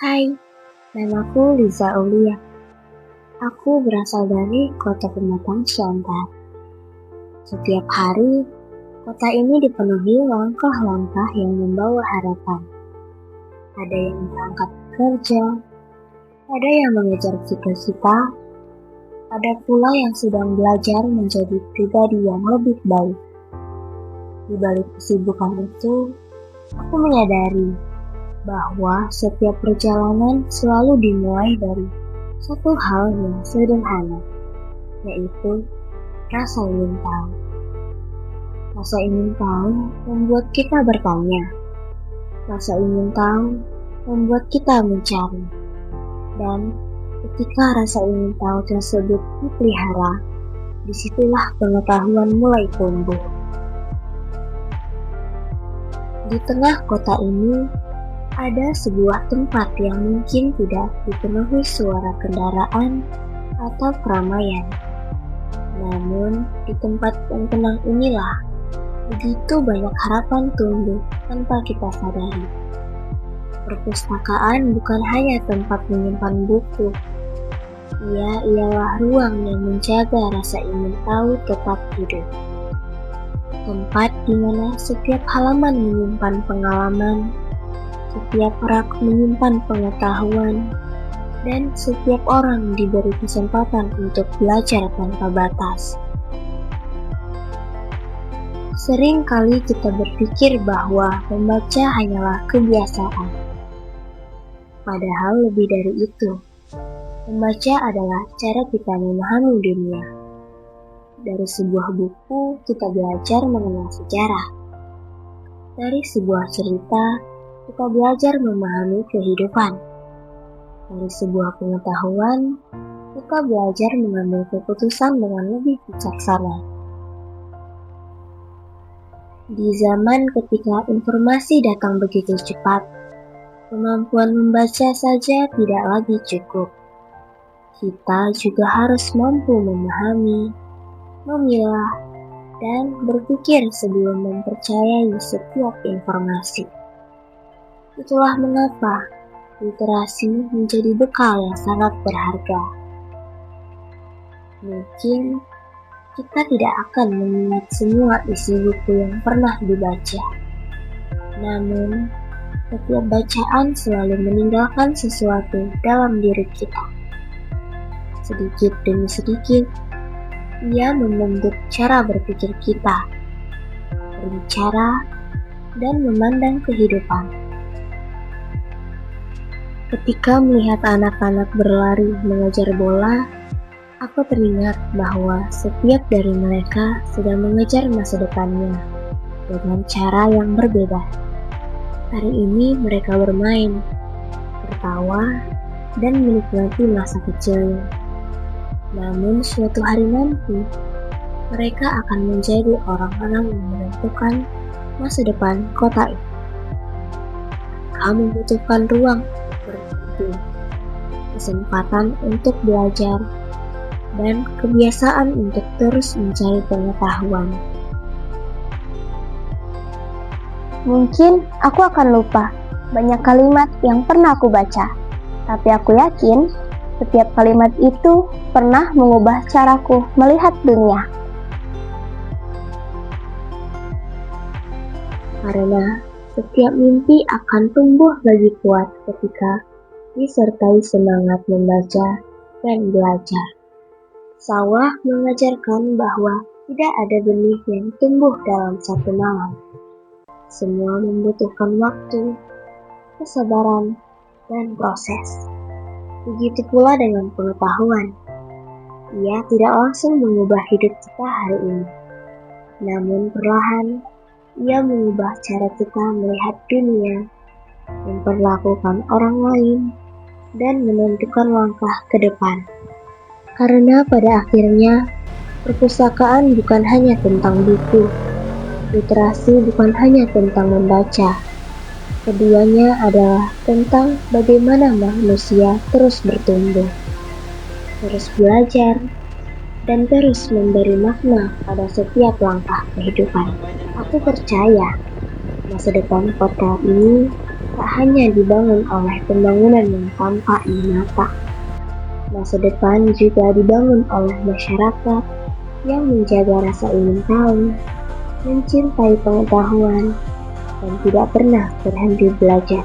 Hai, namaku Liza Aulia. Aku berasal dari kota Pematang Siantar. Setiap hari, kota ini dipenuhi langkah-langkah yang membawa harapan. Ada yang berangkat kerja, ada yang mengejar cita-cita, ada pula yang sedang belajar menjadi pribadi yang lebih baik. Di balik kesibukan itu, aku menyadari bahwa setiap perjalanan selalu dimulai dari satu hal yang sederhana, yaitu rasa ingin tahu. Rasa ingin tahu membuat kita bertanya. Rasa ingin tahu membuat kita mencari. Dan ketika rasa ingin tahu tersebut dipelihara, disitulah pengetahuan mulai tumbuh. Di tengah kota ini, ada sebuah tempat yang mungkin tidak dipenuhi suara kendaraan atau keramaian. Namun, di tempat yang tenang inilah, begitu banyak harapan tumbuh tanpa kita sadari. Perpustakaan bukan hanya tempat menyimpan buku. Ia ialah ruang yang menjaga rasa ingin tahu tetap hidup. Tempat di mana setiap halaman menyimpan pengalaman, setiap rak menyimpan pengetahuan, dan setiap orang diberi kesempatan untuk belajar tanpa batas. Sering kali kita berpikir bahwa membaca hanyalah kebiasaan. Padahal lebih dari itu, membaca adalah cara kita memahami dunia. Dari sebuah buku, kita belajar mengenal sejarah. Dari sebuah cerita, kita belajar memahami kehidupan. Dari sebuah pengetahuan, kita belajar mengambil keputusan dengan lebih bijaksana. Di zaman ketika informasi datang begitu cepat, kemampuan membaca saja tidak lagi cukup. Kita juga harus mampu memahami, memilah, dan berpikir sebelum mempercayai setiap informasi. Itulah mengapa literasi menjadi bekal yang sangat berharga. Mungkin kita tidak akan mengingat semua isi buku yang pernah dibaca. Namun, setiap bacaan selalu meninggalkan sesuatu dalam diri kita. Sedikit demi sedikit, ia membentuk cara berpikir kita, berbicara, dan memandang kehidupan. Ketika melihat anak-anak berlari mengejar bola, aku teringat bahwa setiap dari mereka sedang mengejar masa depannya dengan cara yang berbeda. Hari ini mereka bermain, tertawa, dan menikmati masa kecilnya. Namun suatu hari nanti, mereka akan menjadi orang-orang yang menentukan masa depan kota ini. Mereka membutuhkan ruang berpikir, kesempatan untuk belajar, dan kebiasaan untuk terus mencari pengetahuan. Mungkin aku akan lupa banyak kalimat yang pernah aku baca, tapi aku yakin setiap kalimat itu pernah mengubah caraku melihat dunia. Karena setiap mimpi akan tumbuh lebih kuat ketika disertai semangat membaca dan belajar. Sawah mengajarkan bahwa tidak ada benih yang tumbuh dalam satu malam. Semua membutuhkan waktu, kesabaran, dan proses. Begitu pula dengan pengetahuan. Ia tidak langsung mengubah hidup kita hari ini. Namun perlahan, ia mengubah cara kita melihat dunia, memperlakukan orang lain, dan menentukan langkah ke depan. Karena pada akhirnya, perpustakaan bukan hanya tentang buku. Literasi bukan hanya tentang membaca. Keduanya adalah tentang bagaimana manusia terus bertumbuh, terus belajar, dan terus memberi makna pada setiap langkah kehidupan. Aku percaya masa depan kota ini tak hanya dibangun oleh pembangunan yang tampak di mata. Masa depan juga dibangun oleh masyarakat yang menjaga rasa ingin tahu, mencintai pengetahuan, dan tidak pernah berhenti belajar.